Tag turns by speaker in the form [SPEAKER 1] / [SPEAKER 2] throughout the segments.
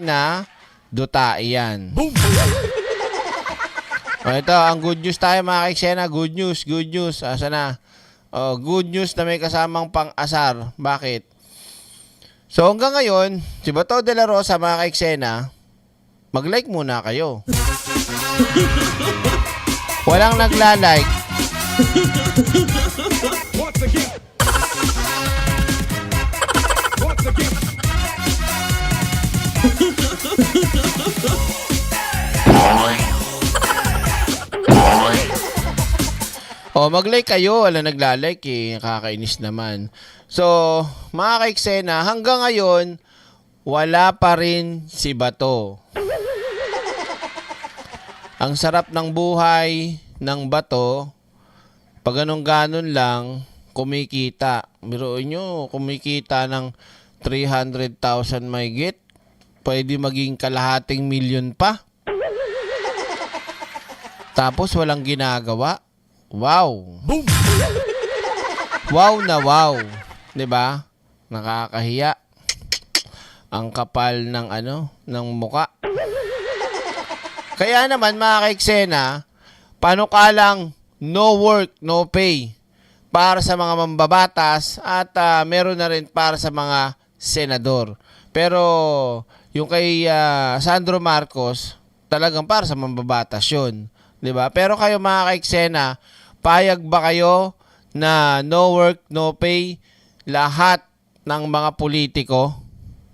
[SPEAKER 1] na duta yan. O ito, ang good news tayo mga kaiksena. Good news. Asa na? Good news na may kasamang pang-asar. Bakit? So hanggang ngayon, si Bato de la Rosa mga kaiksena, mag-like muna kayo. Walang nagla-like. Mag-like kayo. Wala nagla-like eh. Kakainis naman. So, mga kaiksena, hanggang ngayon, wala pa rin si Bato. Ang sarap ng buhay ng Bato, pag ganun-ganon lang, kumikita. Biruin nyo, kumikita ng 300,000 mahigit. Pwede maging kalahating milyon pa. Tapos walang ginagawa. Wow. Boom. Wow na wow. 'Di ba? Nakakahiya. Ang kapal ng ng muka. Kaya naman mga kaiksena, panukalang no work, no pay para sa mga mambabatas at meron na rin para sa mga senador. Pero yung kay Sandro Marcos, talagang para sa mambabatas yun. 'Di ba? Pero kayo mga kaiksena, payag ba kayo na no work, no pay lahat ng mga politiko?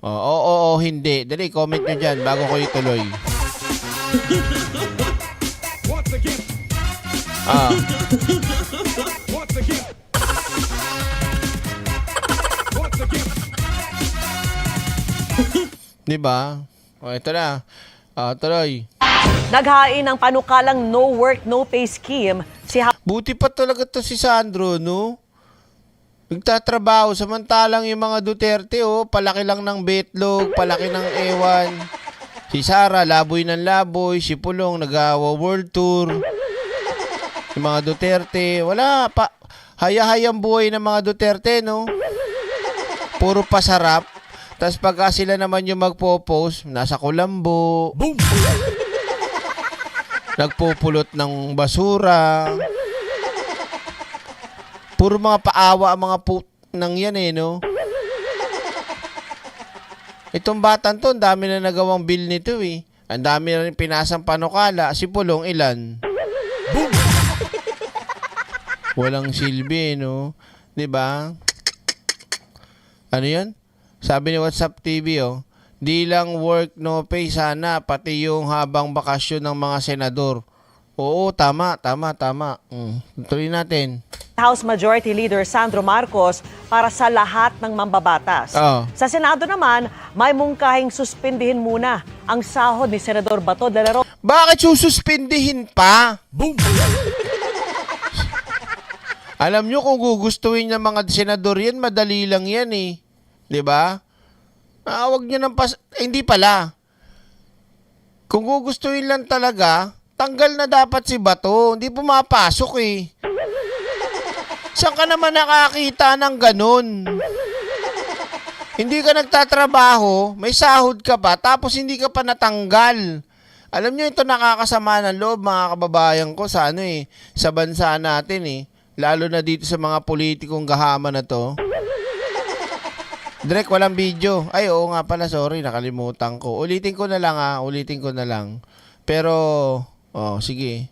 [SPEAKER 1] Oo, hindi. Dali, comment nyo dyan bago ko ituloy. Diba? Ito na. Tuloy.
[SPEAKER 2] Naghain ng panukalang no work, no pay scheme si
[SPEAKER 1] Buti pa talaga to si Sandro, no? Nagtatrabaho, samantalang yung mga Duterte, palaki lang ng betlog, palaki ng ewan. Si Sara, laboy ng laboy. Si Pulong, nag-world tour. Yung mga Duterte, wala pa. Haya-hayang buhay ng mga Duterte, no? Puro pasarap. Tapos pagka sila naman yung magpo-post, nasa Kulambo. Boom! Nagpupulot ng basura. Puro mga paawa ang mga nang yan no? Itong batang to, ang dami na nagawang bill nito eh. Ang dami na rin pinasang panukala. Si Pulong, ilan? Boom! Walang silbi, no? Diba? Ano yan? Sabi ni WhatsApp TV, di lang work no pay sana, pati yung habang bakasyon ng mga senador. Oo, tama. Tuloy natin.
[SPEAKER 2] House Majority Leader Sandro Marcos para sa lahat ng mambabatas. Sa Senado naman, may mungkahing suspindihin muna ang sahod ni Senador Bato de la Rosa.
[SPEAKER 1] Bakit sususpindihin pa? Boom! Alam nyo kung gugustuhin ng mga senador yan, madali lang yan eh. 'Di ba? Wag niyo nang hindi pala. Kung gugustuhin lang talaga, tanggal na dapat si Bato. Hindi pumapasok eh. Saan ka naman nakakita ng ganun? Hindi ka nagtatrabaho, may sahod ka pa, tapos hindi ka pa natanggal. Alam niyo ito nakakasama ng loob mga kababayan ko sa sa bansa natin eh. Lalo na dito sa mga politikong gahama na to. Direk, walang video. Ay, oo nga pala, sorry, nakalimutan ko. Ulitin ko na lang. Pero, sige.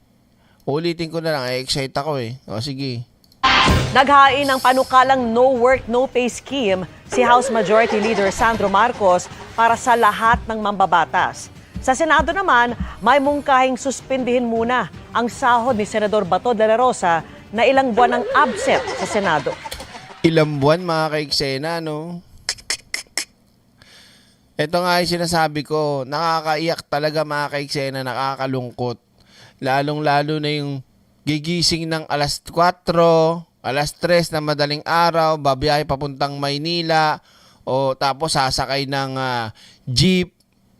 [SPEAKER 1] Ulitin ko na lang, excite ako eh. Sige.
[SPEAKER 2] Naghain ng panukalang no work, no pay scheme si House Majority Leader Sandro Marcos para sa lahat ng mambabatas. Sa Senado naman, may mungkahing suspindihin muna ang sahod ni Senador Bato de la Rosa na ilang buwan ang absent sa Senado.
[SPEAKER 1] Ilang buwan mga kaiksena, no? Ito nga yung sinasabi ko, nakakaiyak talaga mga kaiksena, nakakalungkot. Lalong-lalo na yung gigising ng alas 4, alas 3 na madaling araw, babiyahe papuntang Maynila, tapos sasakay ng jeep,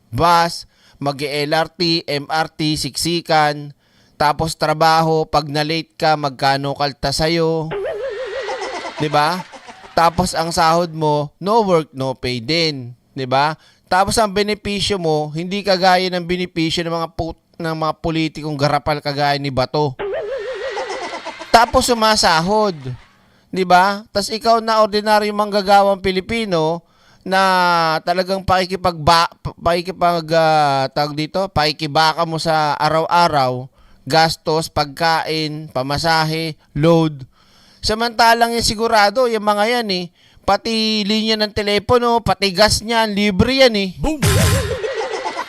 [SPEAKER 1] bus, mag-LRT, MRT, siksikan, tapos trabaho, pag na-late ka, magkano kalta sa'yo. 'Di ba? Tapos ang sahod mo, no work, no pay din. 'Di ba? Tapos ang benepisyo mo, hindi kagaya ng benepisyo ng ng mga politikong garapal kagaya ni Bato. Tapos sumasahod. 'Di ba? Tapos ikaw na ordinaryong manggagawang Pilipino na talagang pakikibaka mo sa araw-araw, gastos, pagkain, pamasahe, load. Samantalang yung sigurado, yung mga yan pati linya ng telepono, pati gas niyan, libre yan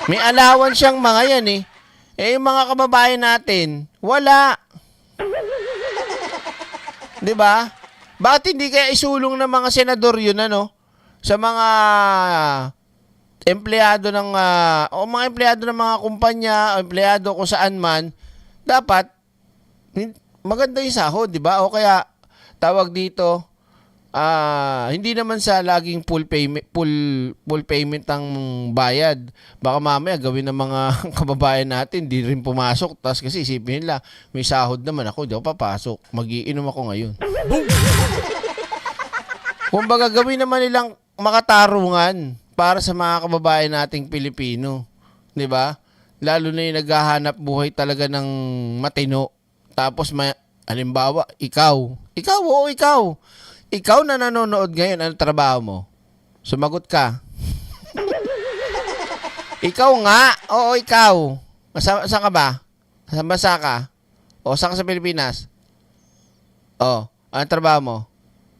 [SPEAKER 1] May allowance siyang mga yan yung mga kababayan natin, wala. 'Di ba? Bakit hindi kaya isulong ng mga senador yun sa mga empleyado ng mga empleyado ng mga kumpanya, o empleyado kung saan man, dapat maganda yung sahod, 'di ba? O kaya tawag dito, hindi naman sa laging full payment ang bayad. Baka mamaya gawin ng mga kababayan natin, di rin pumasok. Tapos kasi isipin nila, may sahod naman ako, di ako papasok. Magiinom ako ngayon. Kung baga gawin naman nilang makatarungan para sa mga kababayan nating Pilipino. Di ba? Lalo na yung naghahanap buhay talaga ng matino. Tapos halimbawa, ikaw. Ikaw na nanonood ngayon, ano trabaho mo? Sumagot ka. Ikaw nga. Oo, ikaw. Saan ka ba? Saan bansa ka? O, saan ka sa Pilipinas? O, ano trabaho mo?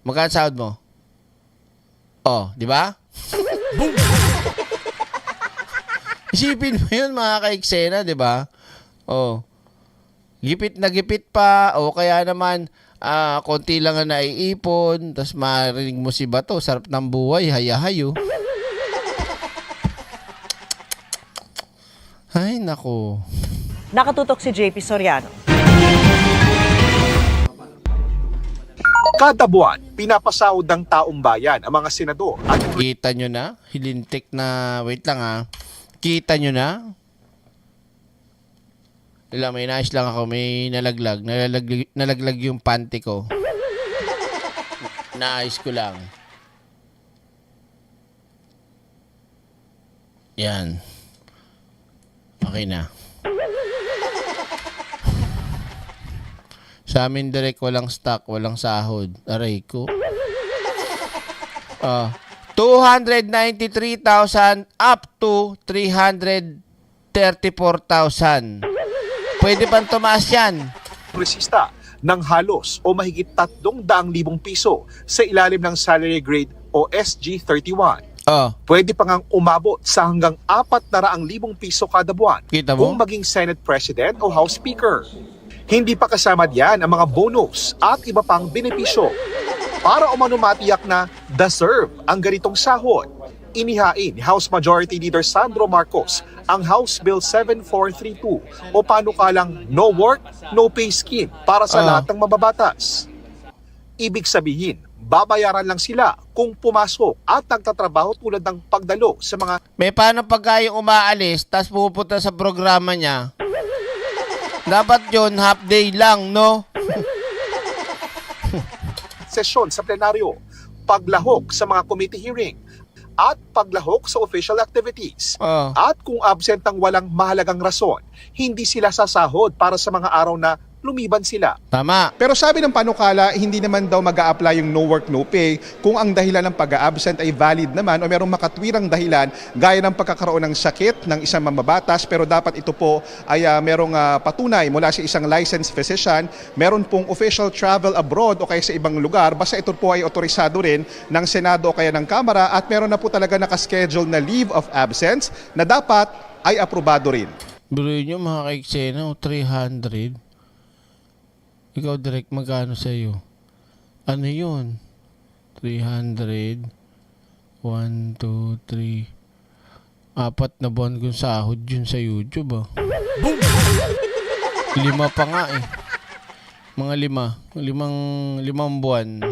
[SPEAKER 1] Magkano sahod mo? O, di ba? Isipin mo yun, mga kaiksena, di ba? O, gipit na gipit pa, o kaya naman, konti lang na naiipon, tapos marinig mo si Bato, sarap ng buhay, hayahayo. Ay, nako.
[SPEAKER 2] Nakatutok si JP Soriano.
[SPEAKER 3] Kada buwan, pinapasahod ng taong bayan ang mga senador at
[SPEAKER 1] Kita nyo na? Hilintik na, wait lang Kita nyo na? May nais lang ako, may nalaglag. Nalaglag yung panty ko. Naayos ko lang. Yan. Okay na. Sa amin direct walang stock, walang sahod. Aray ko. 293,000 up to 334,000. Pwede pang tumaas yan.
[SPEAKER 3] kongresista ng halos o mahigit 300,000 piso sa ilalim ng salary grade o SG31. Pwede pa ngang umabot sa hanggang 400,000 piso kada buwan
[SPEAKER 1] Kita mo?
[SPEAKER 3] kung maging Senate President o House Speaker. Hindi pa kasama diyan ang mga bonus at iba pang benepisyo. Para umano matiyak na deserve ang ganitong sahod, inihain ni House Majority Leader Sandro Marcos ang House Bill 7432 o panukalang No Work, No Pay Scheme para sa lahat ng mababatas. Ibig sabihin, babayaran lang sila kung pumasok at nagtatrabaho tulad ng pagdalo sa mga
[SPEAKER 1] May paano pagka yung umaalis, tas pupunta sa programa niya? Dapat yon half day lang, no?
[SPEAKER 3] sesyon sa plenaryo, paglahok sa mga committee hearing, at paglahok sa official activities. At kung absent ang walang mahalagang rason, hindi sila sasahod para sa mga araw na lumiban sila.
[SPEAKER 1] Tama.
[SPEAKER 4] Pero sabi ng panukala, hindi naman daw mag-a-apply yung no work, no pay kung ang dahilan ng pag-a-absent ay valid naman o merong makatwirang dahilan gaya ng pagkakaroon ng sakit ng isang mamabatas, pero dapat ito po ay merong patunay mula sa isang licensed physician, meron pong official travel abroad o kaya sa ibang lugar, basta ito po ay otorisado rin ng Senado o kaya ng Kamara at meron na po talaga nakaschedule na leave of absence na dapat ay aprobado rin.
[SPEAKER 1] Biruin nyo mga kaiksena, 300. Ikaw direct magkano sa'yo? Ano yun? 300. 1, 2, 3. 4 na buwan kong sahod yun sa YouTube 5 pa nga Mga 5. 5 buwan.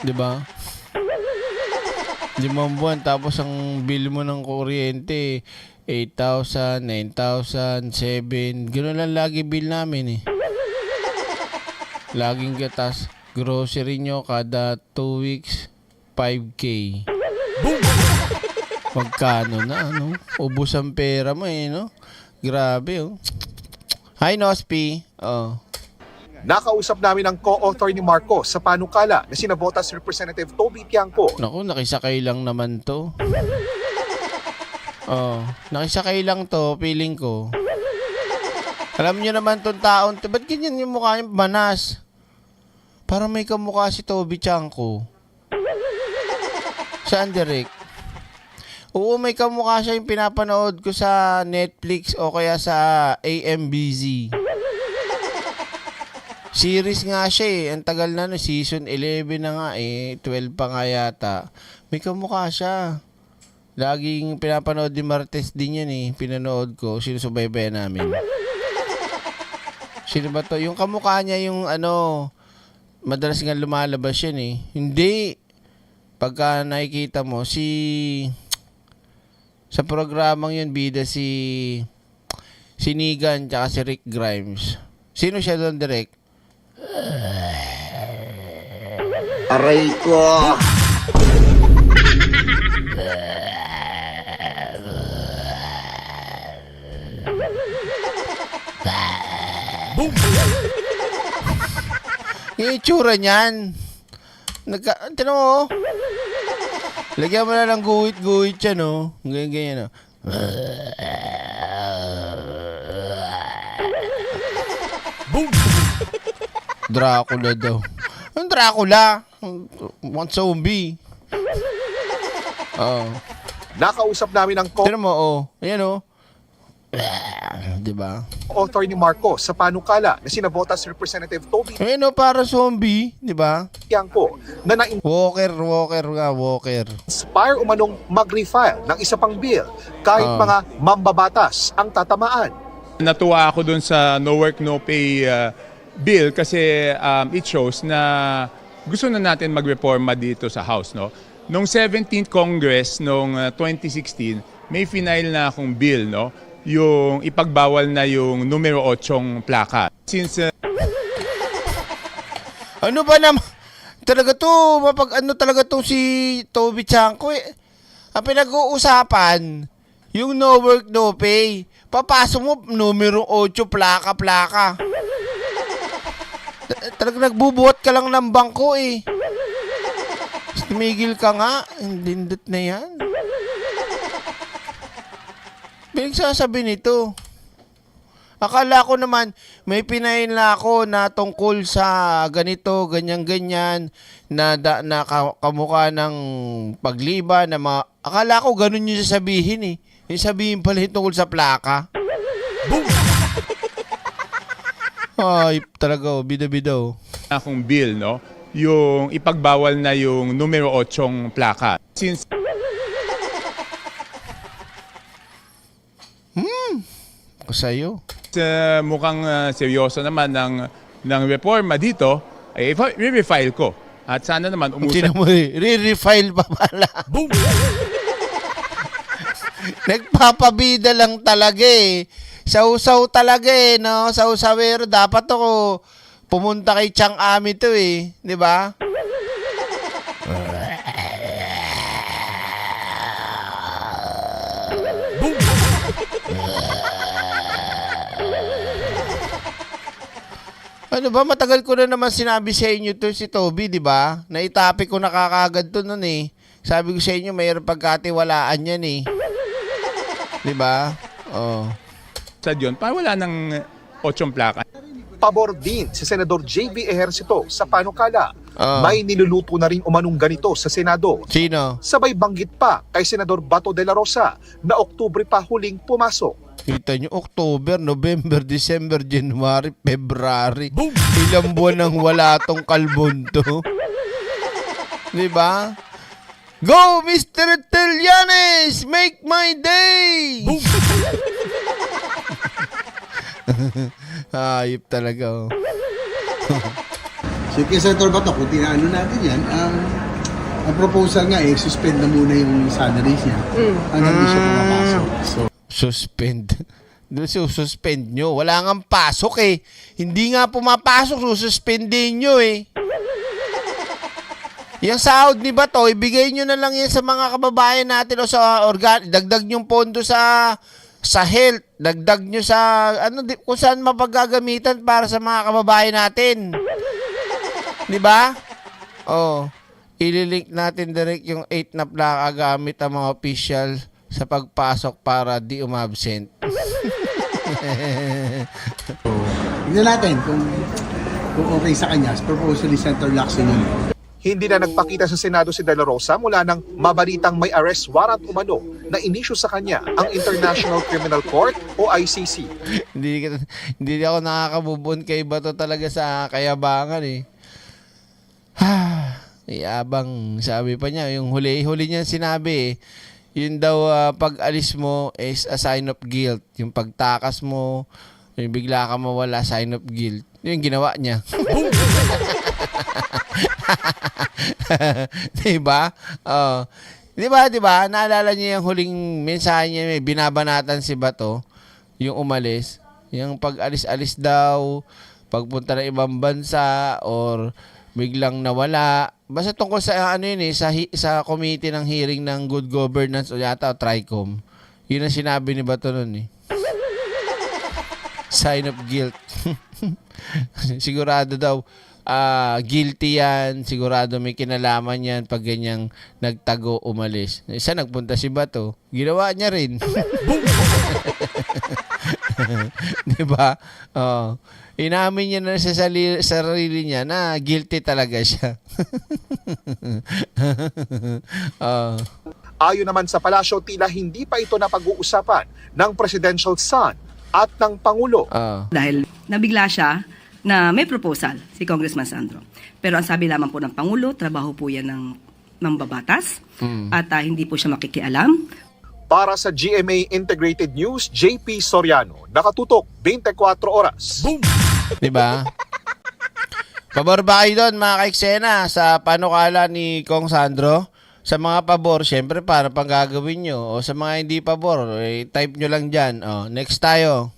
[SPEAKER 1] Diba? 5 buwan tapos ang bill mo ng kuryente 8,000, 9,000, 7. Gano'n lang lagi bill namin Laging gatas. Grocery nyo kada 2 weeks, 5K. Magkano na, ano? Ubus ang pera mo no? Grabe, oh. Hi, Nospi. Oh.
[SPEAKER 3] Nakausap namin ang co-author ni Marcos sa panukala na sina Botas Representative Toby Tiangco.
[SPEAKER 1] Naku, nakisakay lang naman to. Oh, nakisakay lang to, feeling ko. Alam niyo naman tong taon, ba't ganyan yung mukha niya, banas? Parang may kamukha si Toby Tiangco. Saan, Derek? Oo, may kamukha siya yung pinapanood ko sa Netflix o kaya sa AMBZ. Series nga siya eh. Ang tagal na no, season 11 na nga eh. 12 pa nga yata. May kamukha siya. Laging pinapanood ni Martes din yan eh. Pinanood ko. Sinusubaybayan namin. Sino ba to? Yung kamukha niya yung ano, madalas nga lumalabas yan eh. Hindi. Pagka nakikita mo, sa programang yun, bida si Nigan tsaka si Rick Grimes. Sino siya doon, Direk?
[SPEAKER 5] Aray ko!
[SPEAKER 1] Yung itsura niyan. Tinan mo, oh. Lagyan mo na ng guhit-guhit siya, no? Ganyan, no? Dracula daw. Ang Dracula? One zombie. Oh.
[SPEAKER 3] Nakausap namin ang
[SPEAKER 1] Tinan mo, oh. Ayan, oh. Diba?
[SPEAKER 3] co-author ni Marcos sa panukala na sina Botas Representative Toby
[SPEAKER 1] Ayan, oh, para zombie. Diba?
[SPEAKER 3] Tiangco na
[SPEAKER 1] Walker.
[SPEAKER 3] na-inspire umanong mag-refile ng isa pang bill kahit mga mambabatas ang tatamaan.
[SPEAKER 6] Natuwa ako dun sa No Work, No Pay bill kasi it shows na gusto na natin magreforma dito sa House. No? Noong 17th Congress, noong 2016, may final na akong bill, no? Yung ipagbawal na yung numero 8 plaka. Since
[SPEAKER 1] Ano ba naman? Talaga to, mapag-ano talaga to si Toby Tiangco eh. Ang pinag-uusapan, yung no work, no pay. Papasok mo, numero 8, plaka. Talaga nagbubuhat ka lang ng bangko eh. Tumigil ka nga, lindot na yan. Pinagsasabi nito. Akala ko naman may pinain na ako na tungkol sa ganito, ganyan, na kamukha ng pagliba na mga... Akala ko ganun yung sasabihin eh. Yung sabihin pala yung tungkol sa plaka. Boom! Ay, talaga, bida-bida.
[SPEAKER 6] akong bill, no? Yung ipagbawal na yung numero 8 plaka. Since
[SPEAKER 1] Sa'yo.
[SPEAKER 6] mukhang seryoso naman ng reforma dito, ay i-refile ko. At sana naman
[SPEAKER 1] Tingnan
[SPEAKER 6] umusad.
[SPEAKER 1] mo re-refile pa pala.
[SPEAKER 6] Boom!
[SPEAKER 1] Nagpapabida lang talaga eh. Sausaw talaga eh, no? Sausawero. Dapat ako pumunta kay Chang Ami to eh. Di ba? Ano ba, matagal ko na naman sinabi sa inyo to si Toby, di ba? Naitapik ko na kakagad to nun eh. Sabi ko sa inyo, mayroong pagkatiwalaan yan eh. Di ba? Oh.
[SPEAKER 6] Sa yun, para wala ng 8 plaka.
[SPEAKER 3] Pabor din si Senador JB Ejercito sa panukala.
[SPEAKER 1] Ah.
[SPEAKER 3] May niluluto na rin umanong ganito sa Senado.
[SPEAKER 1] Sino?
[SPEAKER 3] Sabay banggit pa kay Senador Bato de la Rosa na Oktubre pa huling pumasok.
[SPEAKER 1] Kita nyo, October, November, December, January, February. Ilang buwan nang wala tong kalbon to. Di ba? Go, Mr. Trillanes! Make my day! Ayop talaga, oh.
[SPEAKER 5] Sige, Senator Bato, kung tinaano natin yan, ang proposal nga suspend na muna yung salaries niya hanggang di siya pumapasok. So,
[SPEAKER 1] Suspend. Suspend nyo. Wala nga pasok eh. Hindi nga pumapasok, sususpendin nyo eh. Yung sahod ni Bato, ibigay nyo na lang yan sa mga kababayan natin o sa dagdag yung pondo sa health, dagdag nyo sa kung saan mapagagamitan para sa mga kababayan natin. Di ba? Oh, ililink natin direct yung 8 na plaka gamit ang mga official sa pagpasok para di umabsent.
[SPEAKER 5] Tignan natin kung okay sa kanya. Proposal ni Senator Lacson.
[SPEAKER 3] Hindi na nagpakita sa Senado si De La Rosa mula nang mabalitang may arrest warrant umano na inisyu sa kanya ang International Criminal Court o ICC.
[SPEAKER 1] Hindi ako nakakabubon kay Bato talaga sa kayabangan eh. Iyabang, sabi pa niya, yung huli niya sinabi eh, yun daw pag alis mo is a sign of guilt. Yung pagtakas mo, yung bigla ka mawala, sign of guilt. Yung ginawa niya. Diba? Diba? Naalala niyo yung huling mensahe niya, may binabanatan si Bato, yung umalis. Yung pag-alis-alis daw, pagpunta ng ibang bansa, or biglang nawala. Basta tungkol sa sa committee ng hearing ng good governance o yata o TRICOM. Yun ang sinabi ni Bato nun eh. Sign of guilt. Sigurado daw guilty yan, sigurado may kinalaman yan pag ganyang nagtago umalis. Isa nagpunta si Bato, ginawa niya rin. Diba? Oh. Inamin niya na sa sarili niya na guilty talaga siya.
[SPEAKER 3] Ayon naman sa palasyo, tila hindi pa ito napag-uusapan ng presidential son at ng Pangulo.
[SPEAKER 7] Dahil nabigla siya na may proposal si Congressman Sandro. Pero ang sabi lamang po ng Pangulo, trabaho po yan ng mambabatas at hindi po siya makikialam.
[SPEAKER 3] Para sa GMA Integrated News, JP Soriano, nakatutok 24 oras. Boom!
[SPEAKER 1] Diba? Pabor ba kayo doon mga kaiksena sa panukala ni Kong Sandro? Sa mga pabor, syempre para pang gagawin nyo. O sa mga hindi pabor, type nyo lang dyan. Next tayo.